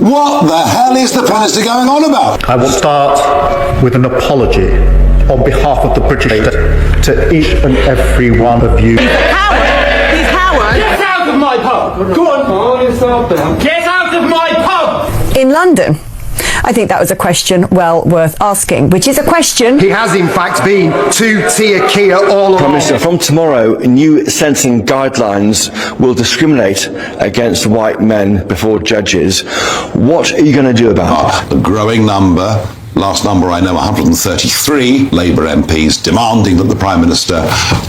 What the hell is the Minister going on about? I will start with an apology on behalf of the British to each and every one of you. He's a coward! He's a coward! Get out of my pub! Go on, calm yourself down. Get out of my pub! In London, I think that was a question well worth asking, which is a question. He has in fact been two-tier Keir all along. Prime Minister, from tomorrow, new sentencing guidelines will discriminate against white men before judges. What are you going to do about it? A growing number. Last number I know, 133 Labour MPs demanding that the Prime Minister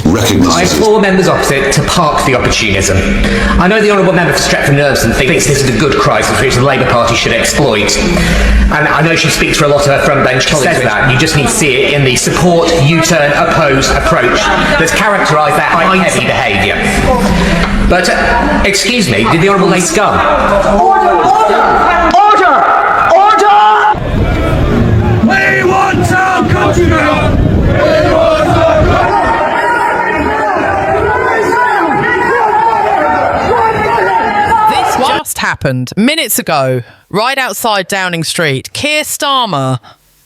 recognises. I implore members opposite to park the opportunism. I know the Honourable Member for Stretford Nerveston thinks this is a good crisis which the Labour Party should exploit. And I know she speaks for a lot of her frontbench colleagues with that. You just need to see it in the support, U-turn, oppose approach that's characterised that high-heavy behaviour. But, excuse me, did the Honourable Lady come? Order! Order! Order! Order! We want our countrymen! We want our This just happened minutes ago, right outside Downing Street. Keir Starmer,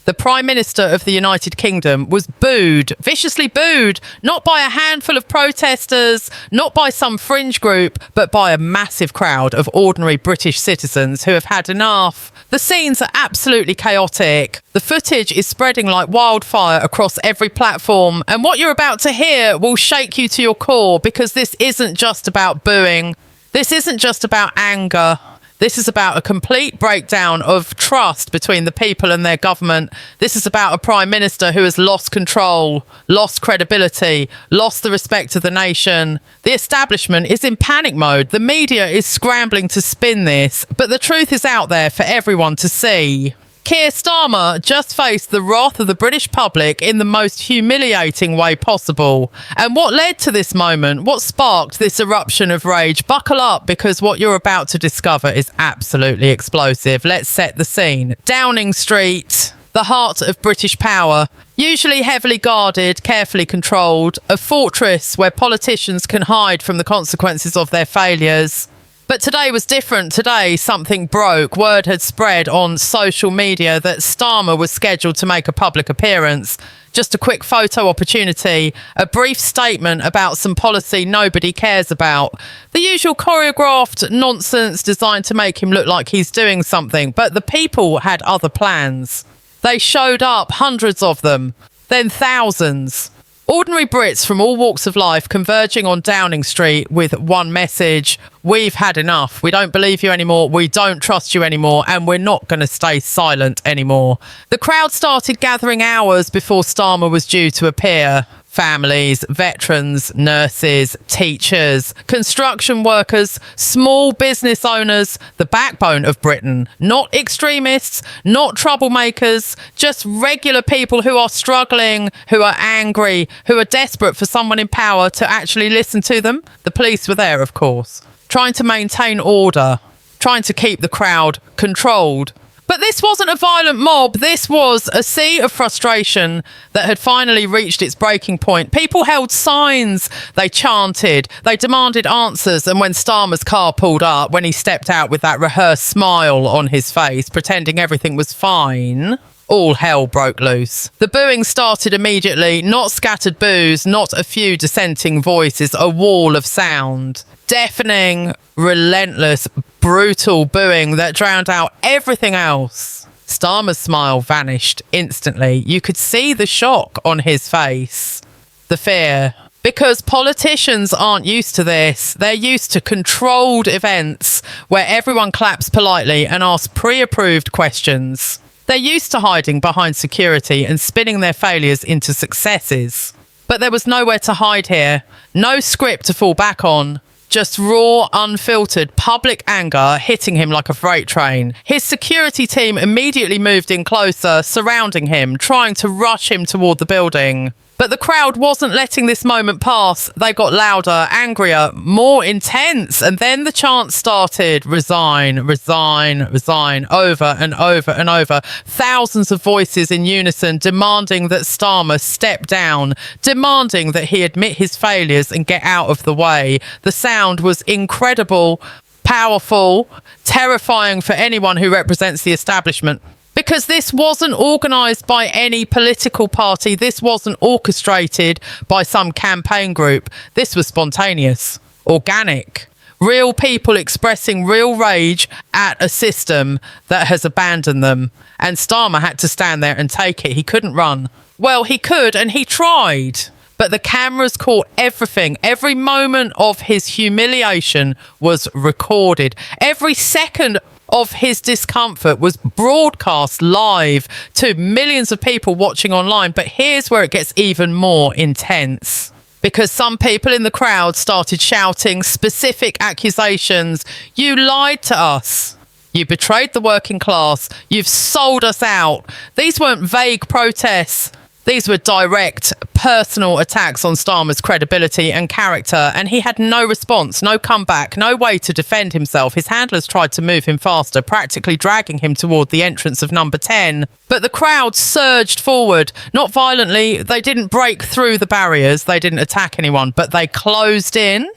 the Prime Minister of the United Kingdom, was booed, viciously booed, not by a handful of protesters, not by some fringe group, but by a massive crowd of ordinary British citizens who have had enough. The scenes are absolutely chaotic. The footage is spreading like wildfire across every platform, and what you're about to hear will shake you to your core, because this isn't just about booing. This isn't just about anger. This is about a complete breakdown of trust between the people and their government. This is about a Prime Minister who has lost control, lost credibility, lost the respect of the nation. The establishment is in panic mode. The media is scrambling to spin this, but the truth is out there for everyone to see. Keir Starmer just faced the wrath of the British public in the most humiliating way possible. And what led to this moment? What sparked this eruption of rage? Buckle up, because what you're about to discover is absolutely explosive. Let's set the scene. Downing Street, the heart of British power, usually heavily guarded, carefully controlled, a fortress where politicians can hide from the consequences of their failures. But today was different. Today, something broke. Word had spread on social media that Starmer was scheduled to make a public appearance. Just a quick photo opportunity, a brief statement about some policy nobody cares about. The usual choreographed nonsense designed to make him look like he's doing something. But the people had other plans. They showed up, hundreds of them, then thousands. Ordinary Brits from all walks of life converging on Downing Street with one message: we've had enough. We don't believe you anymore. We don't trust you anymore. And we're not going to stay silent anymore. The crowd started gathering hours before Starmer was due to appear. Families, veterans, nurses, teachers, construction workers, small business owners, the backbone of Britain. Not extremists, not troublemakers, just regular people who are struggling, who are angry, who are desperate for someone in power to actually listen to them. The police were there, of course, trying to maintain order, trying to keep the crowd controlled. But this wasn't a violent mob. This was a sea of frustration that had finally reached its breaking point. People held signs. They chanted. They demanded answers. And when Starmer's car pulled up, when he stepped out with that rehearsed smile on his face, pretending everything was fine, all hell broke loose. The booing started immediately. Not scattered boos, not a few dissenting voices, a wall of sound. Deafening, relentless, brutal booing that drowned out everything else. Starmer's smile vanished instantly. You could see the shock on his face, the fear. Because politicians aren't used to this. They're used to controlled events where everyone claps politely and asks pre-approved questions. They're used to hiding behind security and spinning their failures into successes. But there was nowhere to hide here. No script to fall back on. Just raw, unfiltered public anger hitting him like a freight train. His security team immediately moved in closer, surrounding him, trying to rush him toward the building. But the crowd wasn't letting this moment pass. They got louder, angrier, more intense. And then the chant started. Resign, resign, resign, over and over and over. Thousands of voices in unison demanding that Starmer step down, demanding that he admit his failures and get out of the way. The sound was incredible. powerful, terrifying for anyone who represents the establishment. Because this wasn't organised by any political party. This wasn't orchestrated by some campaign group. This was spontaneous, organic. Real people expressing real rage at a system that has abandoned them. And Starmer had to stand there and take it. He couldn't run. Well, he could, and he tried. But the cameras caught everything. Every moment of his humiliation was recorded. Every second of his discomfort was broadcast live to millions of people watching online. But here's where it gets even more intense. Because some people in the crowd started shouting specific accusations. You lied to us. You betrayed the working class. You've sold us out. These weren't vague protests. These were direct, personal attacks on Starmer's credibility and character, and he had no response, no comeback, no way to defend himself. His handlers tried to move him faster, practically dragging him toward the entrance of number 10. But the crowd surged forward, not violently. They didn't break through the barriers. They didn't attack anyone, but they closed in.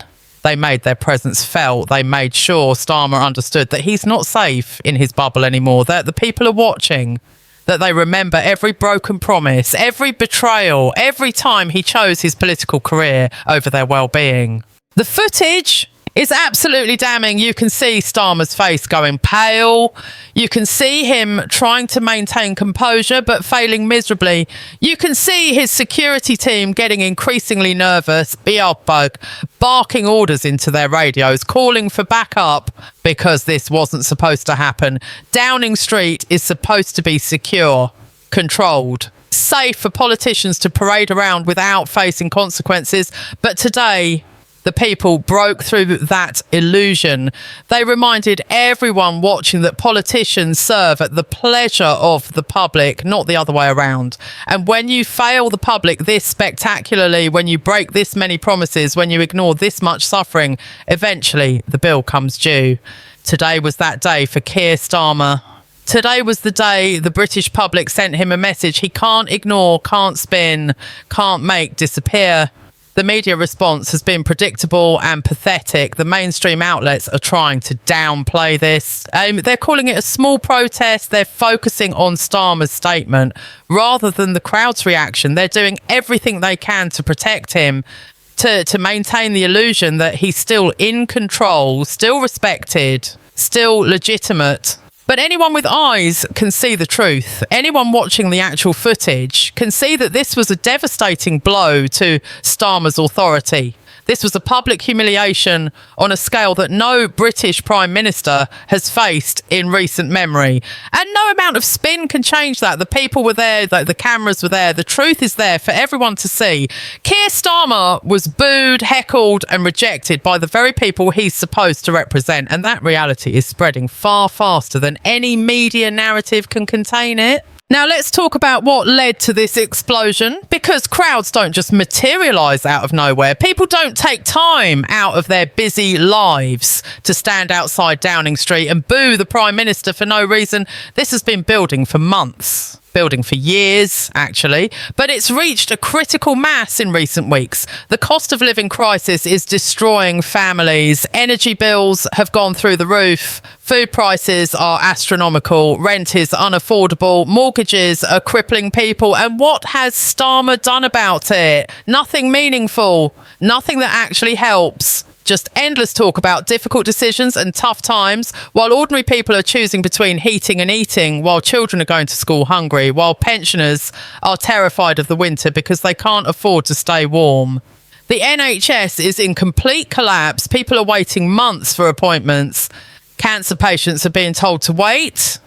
They made their presence felt. They made sure Starmer understood that he's not safe in his bubble anymore, that the people are watching, that they remember every broken promise, every betrayal, every time he chose his political career over their well-being. The footage is absolutely damning. You can see Starmer's face going pale. You can see him trying to maintain composure but failing miserably. You can see his security team getting increasingly nervous, barking orders into their radios, calling for backup because this wasn't supposed to happen. Downing Street is supposed to be secure, controlled, safe for politicians to parade around without facing consequences. But today, the people broke through that illusion. They reminded everyone watching that politicians serve at the pleasure of the public, not the other way around. And when you fail the public this spectacularly, when you break this many promises, when you ignore this much suffering, eventually the bill comes due. Today was that day for Keir Starmer. Today was the day the British public sent him a message he can't ignore, can't spin, can't make disappear. The media response has been predictable and pathetic. The mainstream outlets are trying to downplay this. They're calling it a small protest. They're focusing on Starmer's statement rather than the crowd's reaction. They're doing everything they can to protect him, to maintain the illusion that he's still in control, still respected, still legitimate. But anyone with eyes can see the truth. Anyone watching the actual footage can see that this was a devastating blow to Starmer's authority. This was a public humiliation on a scale that no British Prime Minister has faced in recent memory. And no amount of spin can change that. The people were there, the cameras were there, the truth is there for everyone to see. Keir Starmer was booed, heckled and rejected by the very people he's supposed to represent. And that reality is spreading far faster than any media narrative can contain it. Now let's talk about what led to this explosion, because crowds don't just materialise out of nowhere. People don't take time out of their busy lives to stand outside Downing Street and boo the Prime Minister for no reason. This has been building for months. Building for years, actually, but it's reached a critical mass in recent weeks. The cost of living crisis is destroying families. Energy bills have gone through the roof. Food prices are astronomical. Rent is unaffordable. Mortgages are crippling people. And what has Starmer done about it? Nothing meaningful. Nothing that actually helps. Just endless talk about difficult decisions and tough times, while ordinary people are choosing between heating and eating, while children are going to school hungry, while pensioners are terrified of the winter because they can't afford to stay warm. The NHS is in complete collapse. People are waiting months for appointments. Cancer patients are being told to wait.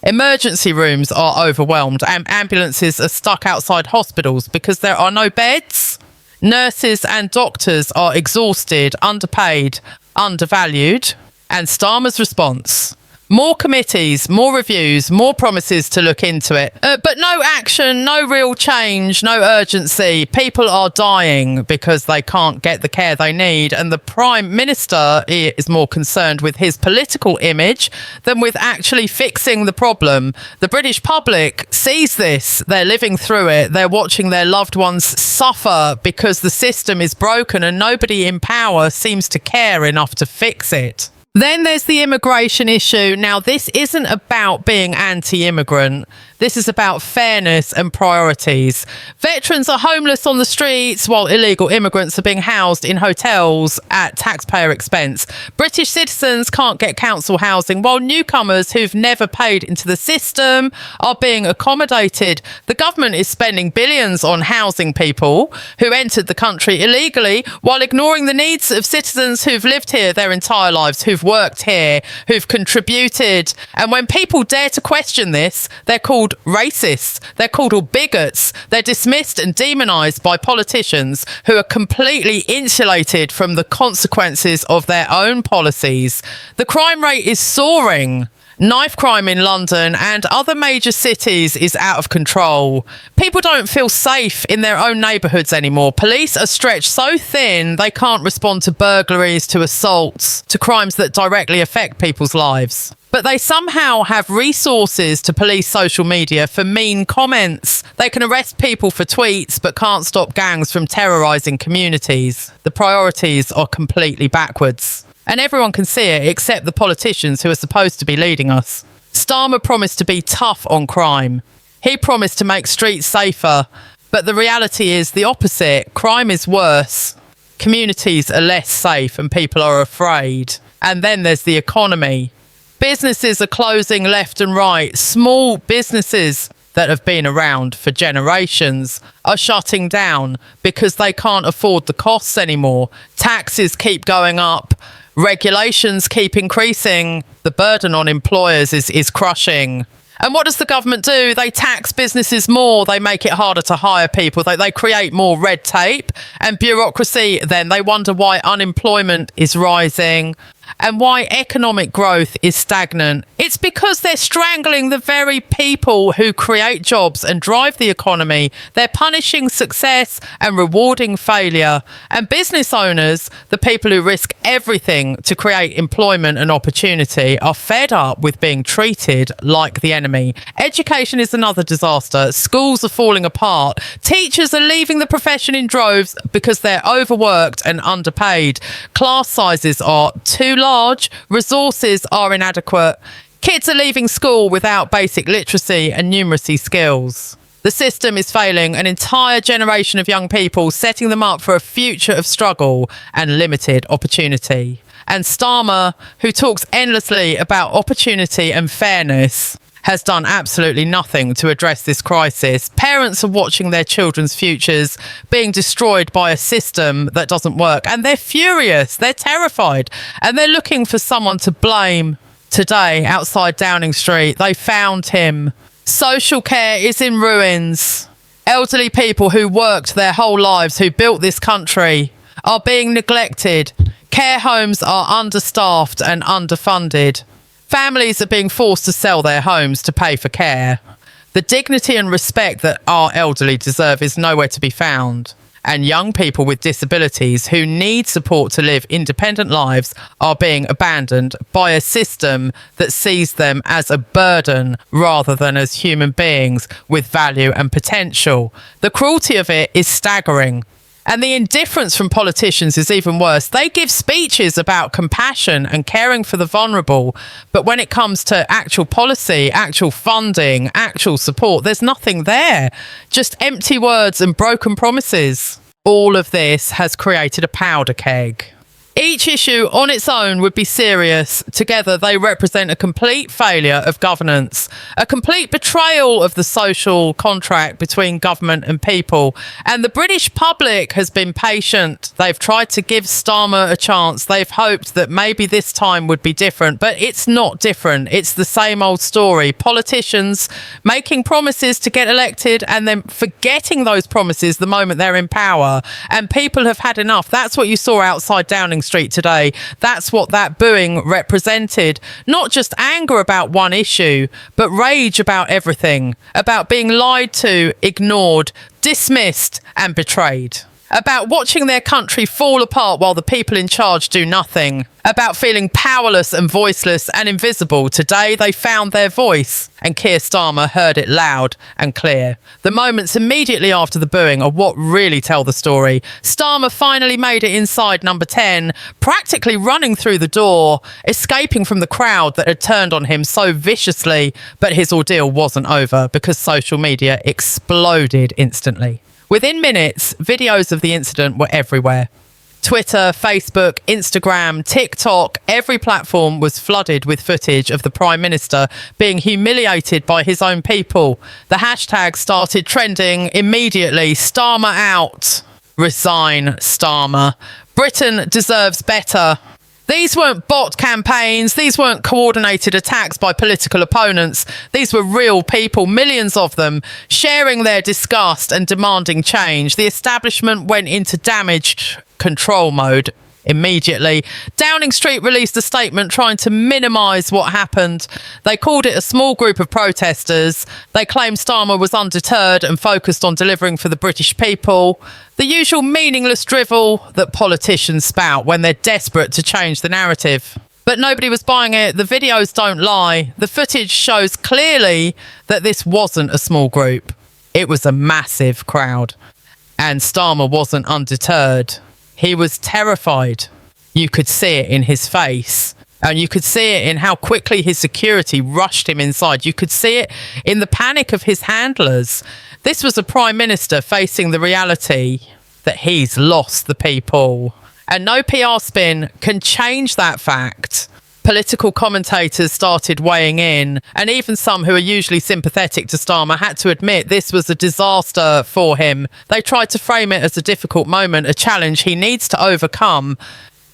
Emergency rooms are overwhelmed and ambulances are stuck outside hospitals because there are no beds. Nurses and doctors are exhausted, underpaid, undervalued. And Starmer's response: more committees, more reviews, more promises to look into it. But no action, no real change, no urgency. People are dying because they can't get the care they need. And the Prime Minister is more concerned with his political image than with actually fixing the problem. The British public sees this. They're living through it. They're watching their loved ones suffer because the system is broken and nobody in power seems to care enough to fix it. Then there's the immigration issue. Now, this isn't about being anti-immigrant. This is about fairness and priorities. Veterans are homeless on the streets while illegal immigrants are being housed in hotels at taxpayer expense. British citizens can't get council housing while newcomers who've never paid into the system are being accommodated. The government is spending billions on housing people who entered the country illegally while ignoring the needs of citizens who've lived here their entire lives, who've worked here, who've contributed. And when people dare to question this, they're called racists, they're called all bigots, they're dismissed and demonised by politicians who are completely insulated from the consequences of their own policies. The crime rate is soaring. Knife crime in London and other major cities is out of control. People don't feel safe in their own neighbourhoods anymore. Police are stretched so thin they can't respond to burglaries, to assaults, to crimes that directly affect people's lives. But they somehow have resources to police social media for mean comments. They can arrest people for tweets but can't stop gangs from terrorising communities. The priorities are completely backwards. And everyone can see it except the politicians who are supposed to be leading us. Starmer promised to be tough on crime. He promised to make streets safer. But the reality is the opposite. Crime is worse. Communities are less safe and people are afraid. And then there's the economy. Businesses are closing left and right. Small businesses that have been around for generations are shutting down because they can't afford the costs anymore. Taxes keep going up. Regulations keep increasing. The burden on employers is crushing. And what does the government do? They tax businesses more. They make it harder to hire people. They create more red tape and bureaucracy. Then they wonder why unemployment is rising and why economic growth is stagnant. It's because they're strangling the very people who create jobs and drive the economy. They're punishing success and rewarding failure. And business owners, the people who risk everything to create employment and opportunity, are fed up with being treated like the enemy. Education is another disaster. Schools are falling apart. Teachers are leaving the profession in droves because they're overworked and underpaid. Class sizes are too large, resources are inadequate. Kids are leaving school without basic literacy and numeracy skills. The system is failing an entire generation of young people, setting them up for a future of struggle and limited opportunity. And Starmer, who talks endlessly about opportunity and fairness, has done absolutely nothing to address this crisis. Parents are watching their children's futures being destroyed by a system that doesn't work, and they're furious, they're terrified, and they're looking for someone to blame. Today, outside Downing Street, they found him. Social care is in ruins. Elderly people who worked their whole lives, who built this country, are being neglected. Care homes are understaffed and underfunded. Families are being forced to sell their homes to pay for care. The dignity and respect that our elderly deserve is nowhere to be found. And young people with disabilities who need support to live independent lives are being abandoned by a system that sees them as a burden rather than as human beings with value and potential. The cruelty of it is staggering. And the indifference from politicians is even worse. They give speeches about compassion and caring for the vulnerable, but when it comes to actual policy, actual funding, actual support, there's nothing there. Just empty words and broken promises. All of this has created a powder keg. Each issue on its own would be serious. Together, they represent a complete failure of governance, a complete betrayal of the social contract between government and people. And the British public has been patient. They've tried to give Starmer a chance. They've hoped that maybe this time would be different, but it's not different. It's the same old story. Politicians making promises to get elected and then forgetting those promises the moment they're in power. And people have had enough. That's what you saw outside Downing Street today. That's what that booing represented. Not just anger about one issue, but rage about everything, about being lied to, ignored, dismissed and betrayed. about watching their country fall apart while the people in charge do nothing, about feeling powerless and voiceless and invisible. Today they found their voice, and Keir Starmer heard it loud and clear. The moments immediately after the booing are what really tell the story. Starmer finally made it inside number 10, practically running through the door, escaping from the crowd that had turned on him so viciously, but his ordeal wasn't over because social media exploded instantly. Within minutes, videos of the incident were everywhere. Twitter, Facebook, Instagram, TikTok, every platform was flooded with footage of the Prime Minister being humiliated by his own people. The hashtag started trending immediately. Starmer out. Resign, Starmer. Britain deserves better. These weren't bot campaigns. These weren't coordinated attacks by political opponents. These were real people, millions of them, sharing their disgust and demanding change. The establishment went into damage control mode immediately. Downing Street released a statement trying to minimise what happened. They called it a small group of protesters. They claimed Starmer was undeterred and focused on delivering for the British people. The usual meaningless drivel that politicians spout when they're desperate to change the narrative. But nobody was buying it. The videos don't lie. The footage shows clearly that this wasn't a small group. It was a massive crowd. And Starmer wasn't undeterred. He was terrified. You could see it in his face. And you could see it in how quickly his security rushed him inside. You could see it in the panic of his handlers. This was a Prime Minister facing the reality that he's lost the people. And no PR spin can change that fact. Political commentators started weighing in, and even some who are usually sympathetic to Starmer had to admit this was a disaster for him. They tried to frame it as a difficult moment, a challenge he needs to overcome.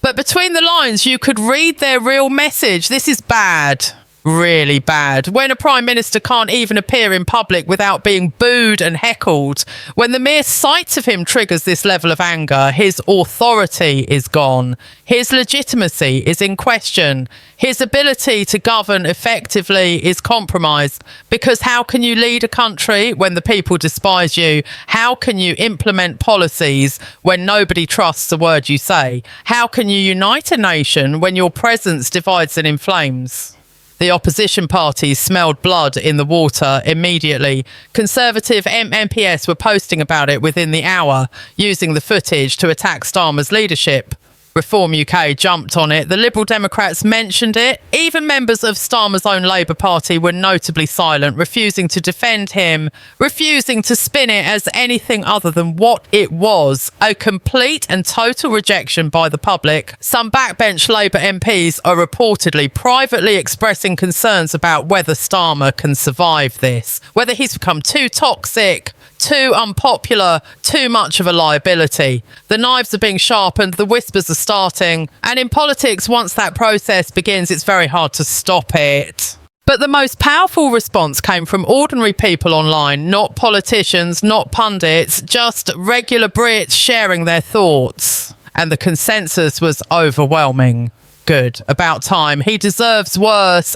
But between the lines, you could read their real message. This is bad. Really bad. When a Prime Minister can't even appear in public without being booed and heckled, when the mere sight of him triggers this level of anger, his authority is gone. His legitimacy is in question. His ability to govern effectively is compromised. Because how can you lead a country when the people despise you? How can you implement policies when nobody trusts a word you say? How can you unite a nation when your presence divides and inflames? The opposition parties smelled blood in the water immediately. Conservative MPs were posting about it within the hour, using the footage to attack Starmer's leadership. Reform UK jumped on it. The Liberal Democrats mentioned it. Even members of Starmer's own Labour Party were notably silent, refusing to defend him, refusing to spin it as anything other than what it was, a complete and total rejection by the public. Some backbench Labour MPs are reportedly privately expressing concerns about whether Starmer can survive this, whether he's become too toxic, too unpopular, too much of a liability. The knives are being sharpened, the whispers are starting, and in politics, once that process begins, it's very hard to stop it. But the most powerful response came from ordinary people online, not politicians, not pundits, just regular Brits sharing their thoughts. And the consensus was overwhelming. Good. About time. He deserves worse.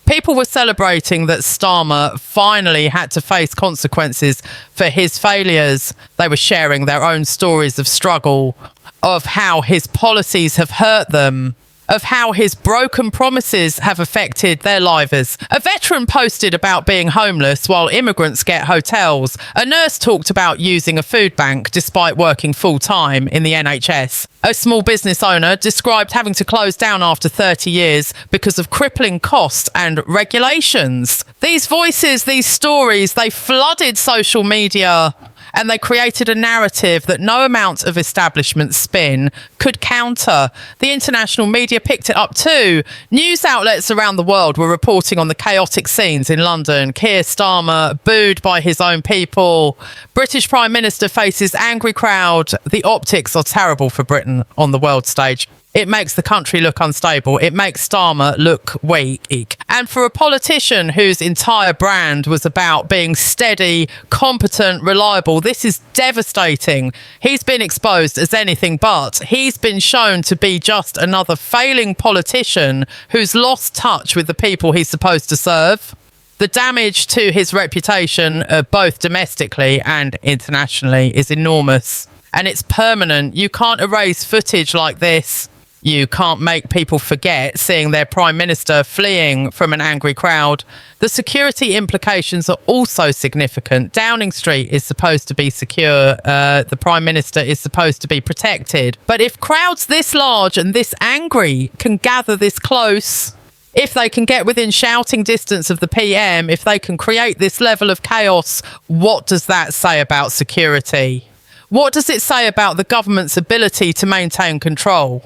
People were celebrating that Starmer finally had to face consequences for his failures. They were sharing their own stories of struggle, of how his policies have hurt them, of how his broken promises have affected their lives. A veteran posted about being homeless while immigrants get hotels. A nurse talked about using a food bank despite working full-time in the NHS. A small business owner described having to close down after 30 years because of crippling costs and regulations. These voices, these stories, they flooded social media. And they created a narrative that no amount of establishment spin could counter. The international media picked it up too. News outlets around the world were reporting on the chaotic scenes in London. Keir Starmer booed by his own people. British Prime Minister faces angry crowd. The optics are terrible for Britain on the world stage. It makes the country look unstable. It makes Starmer look weak. And for a politician whose entire brand was about being steady, competent, reliable, this is devastating. He's been exposed as anything but. He's been shown to be just another failing politician who's lost touch with the people he's supposed to serve. The damage to his reputation, both domestically and internationally, is enormous. and it's permanent. You can't erase footage like this. You can't make people forget seeing their Prime Minister fleeing from an angry crowd. The security implications are also significant. Downing Street is supposed to be secure. The Prime Minister is supposed to be protected. But if crowds this large and this angry can gather this close, if they can get within shouting distance of the PM, if they can create this level of chaos, what does that say about security? What does it say about the government's ability to maintain control?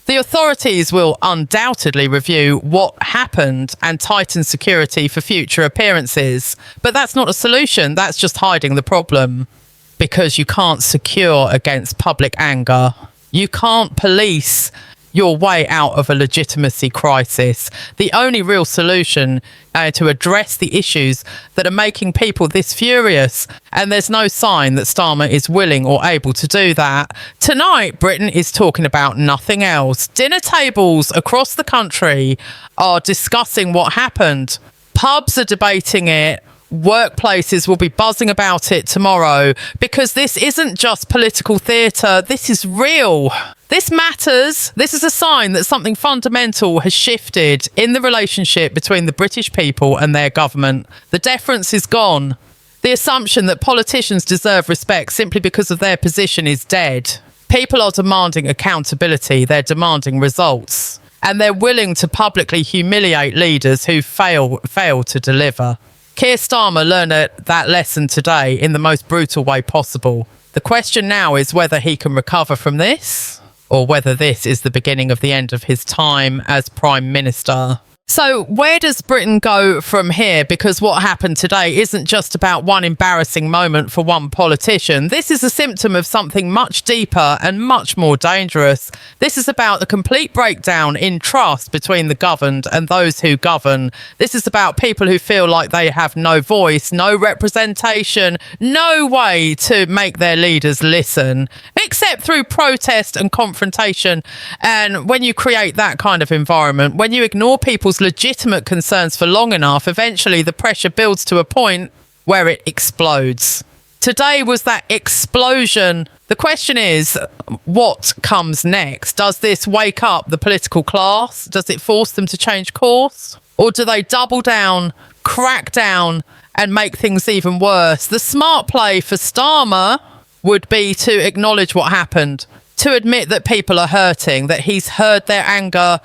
The authorities will undoubtedly review what happened and tighten security for future appearances. But that's not a solution. That's just hiding the problem. Because you can't secure against public anger. You can't police your way out of a legitimacy crisis. The only real solution to address the issues that are making people this furious, and there's no sign that Starmer is willing or able to do that. Tonight, Britain is talking about nothing else. Dinner tables across the country are discussing what happened. Pubs are debating it. Workplaces will be buzzing about it tomorrow, because this isn't just political theatre. This is real. This matters. This is a sign that something fundamental has shifted in the relationship between the British people and their government. The deference is gone. The assumption that politicians deserve respect simply because of their position is dead. People are demanding accountability. They're demanding results. And they're willing to publicly humiliate leaders who fail to deliver. Keir Starmer learned that lesson today in the most brutal way possible. The question now is whether he can recover from this, or whether this is the beginning of the end of his time as Prime Minister. So where does Britain go from here? Because what happened today isn't just about one embarrassing moment for one politician. This is a symptom of something much deeper and much more dangerous. This is about a complete breakdown in trust between the governed and those who govern. This is about people who feel like they have no voice, no representation, no way to make their leaders listen, except through protest and confrontation. And when you create that kind of environment, when you ignore people's legitimate concerns for long enough, eventually the pressure builds to a point where it explodes. Today was that explosion. The question is, what comes next? Does this wake up the political class? Does it force them to change course? Or do they double down, crack down, and make things even worse? The smart play for Starmer would be to acknowledge what happened, to admit that people are hurting, that he's heard their anger,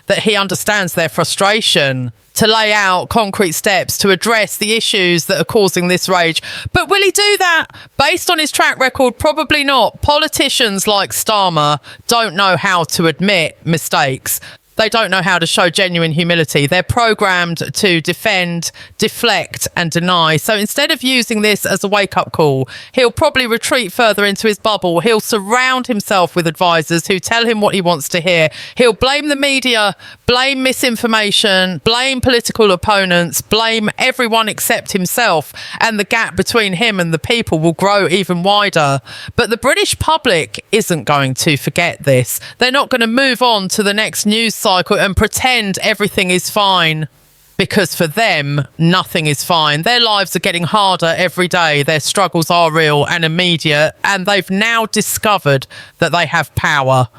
that he understands their frustration, to lay out concrete steps to address the issues that are causing this rage. But will he do that? Based on his track record, probably not. Politicians like Starmer don't know how to admit mistakes. They don't know how to show genuine humility. They're programmed to defend, deflect and deny. So instead of using this as a wake-up call, he'll probably retreat further into his bubble. He'll surround himself with advisors who tell him what he wants to hear. He'll blame the media, blame misinformation, blame political opponents, blame everyone except himself. And the gap between him and the people will grow even wider. But the British public isn't going to forget this. They're not going to move on to the next news cycle and pretend everything is fine, because for them nothing is fine. Their lives are getting harder every day. Their struggles are real and immediate, and they've now discovered that they have power.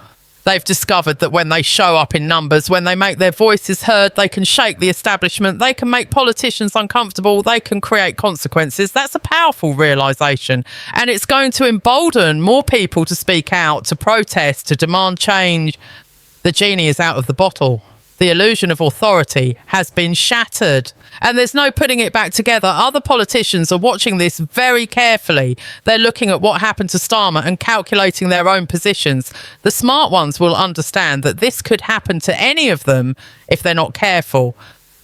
They've discovered that when they show up in numbers, when they make their voices heard, they can shake the establishment, they can make politicians uncomfortable, they can create consequences. That's a powerful realisation, and it's going to embolden more people to speak out, to protest, to demand change. The genie is out of the bottle. The illusion of authority has been shattered, and there's no putting it back together. Other politicians are watching this very carefully. They're looking at what happened to Starmer and calculating their own positions. The smart ones will understand that this could happen to any of them if they're not careful.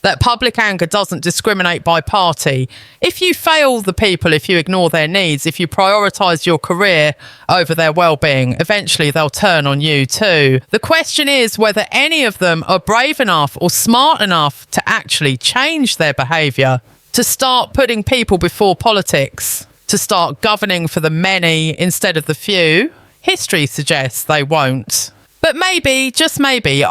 That public anger doesn't discriminate by party. If you fail the people, if you ignore their needs, if you prioritise your career over their well-being, eventually they'll turn on you too. The question is whether any of them are brave enough or smart enough to actually change their behaviour, to start putting people before politics, to start governing for the many instead of the few. History suggests they won't. But maybe, just maybe,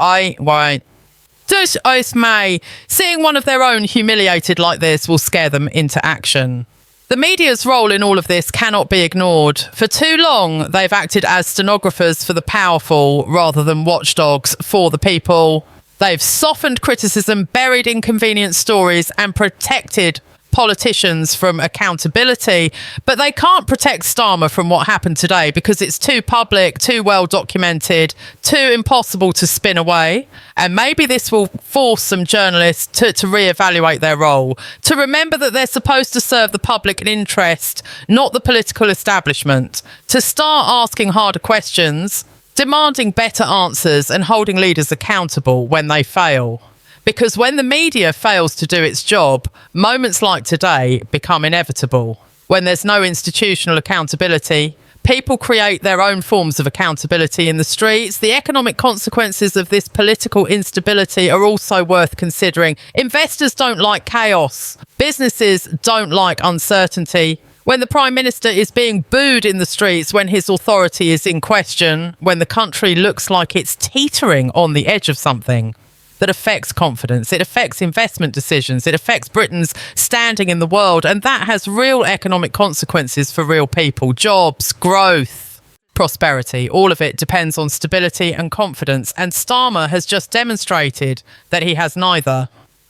seeing one of their own humiliated like this will scare them into action. The media's role in all of this cannot be ignored. For too long, they've acted as stenographers for the powerful rather than watchdogs for the people. They've softened criticism, buried inconvenient stories, and protected politicians from accountability, but they can't protect Starmer from what happened today because it's too public, too well documented, too impossible to spin away. And maybe this will force some journalists to reevaluate their role, to remember that they're supposed to serve the public interest, not the political establishment, to start asking harder questions, demanding better answers, and holding leaders accountable when they fail. Because when the media fails to do its job, moments like today become inevitable. When there's no institutional accountability, people create their own forms of accountability in the streets. The economic consequences of this political instability are also worth considering. Investors don't like chaos. Businesses don't like uncertainty. When the Prime Minister is being booed in the streets, when his authority is in question, when the country looks like it's teetering on the edge of something that affects confidence, it affects investment decisions, it affects Britain's standing in the world, and that has real economic consequences for real people. Jobs, growth, prosperity, all of it depends on stability and confidence, and Starmer has just demonstrated that he has neither.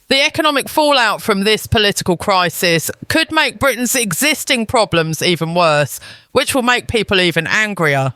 The economic fallout from this political crisis could make Britain's existing problems even worse, which will make people even angrier,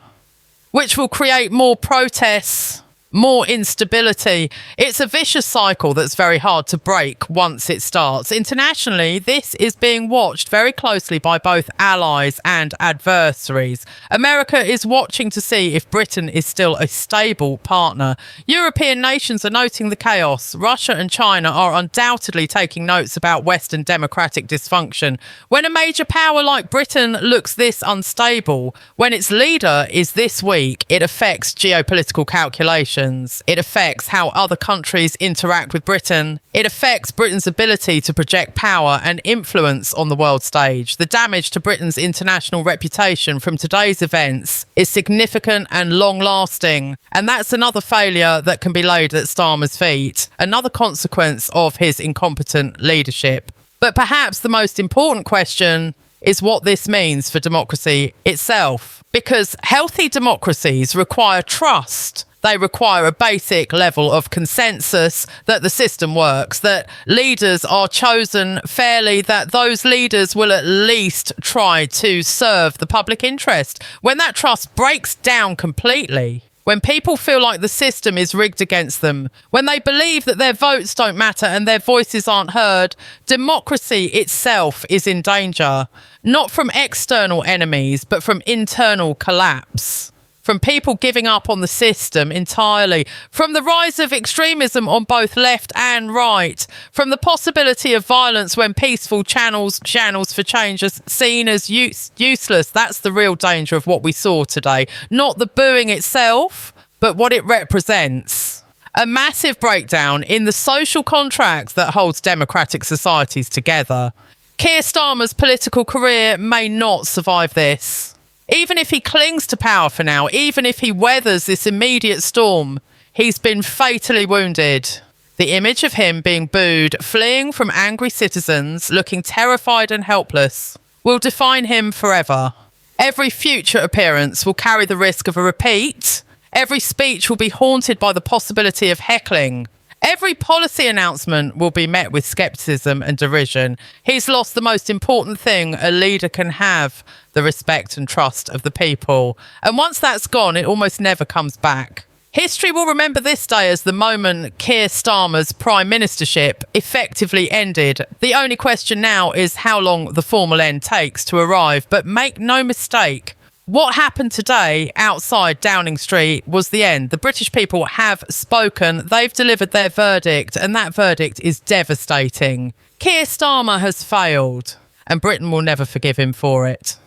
which will create more protests, more instability. It's a vicious cycle that's very hard to break once it starts. Internationally, this is being watched very closely by both allies and adversaries. America is watching to see if Britain is still a stable partner. European nations are noting the chaos. Russia and China are undoubtedly taking notes about Western democratic dysfunction. When a major power like Britain looks this unstable, when its leader is this weak, it affects geopolitical calculations. It affects how other countries interact with Britain. It affects Britain's ability to project power and influence on the world stage. The damage to Britain's international reputation from today's events is significant and long-lasting, and that's another failure that can be laid at Starmer's feet, another consequence of his incompetent leadership. But perhaps the most important question is what this means for democracy itself, because healthy democracies require trust. They require a basic level of consensus that the system works, that leaders are chosen fairly, that those leaders will at least try to serve the public interest. When that trust breaks down completely, when people feel like the system is rigged against them, when they believe that their votes don't matter and their voices aren't heard, democracy itself is in danger, not from external enemies, but from internal collapse. From people giving up on the system entirely, from the rise of extremism on both left and right, from the possibility of violence when peaceful channels for change are seen as useless. That's the real danger of what we saw today. Not the booing itself, but what it represents. A massive breakdown in the social contract that holds democratic societies together. Keir Starmer's political career may not survive this. Even if he clings to power for now, even if he weathers this immediate storm, he's been fatally wounded. The image of him being booed, fleeing from angry citizens, looking terrified and helpless, will define him forever. Every future appearance will carry the risk of a repeat. Every speech will be haunted by the possibility of heckling. Every policy announcement will be met with scepticism and derision. He's lost the most important thing a leader can have, the respect and trust of the people. And once that's gone, it almost never comes back. History will remember this day as the moment Keir Starmer's prime ministership effectively ended. The only question now is how long the formal end takes to arrive. But make no mistake, what happened today outside Downing Street was the end. The British people have spoken. They've delivered their verdict, and that verdict is devastating. Keir Starmer has failed, and Britain will never forgive him for it.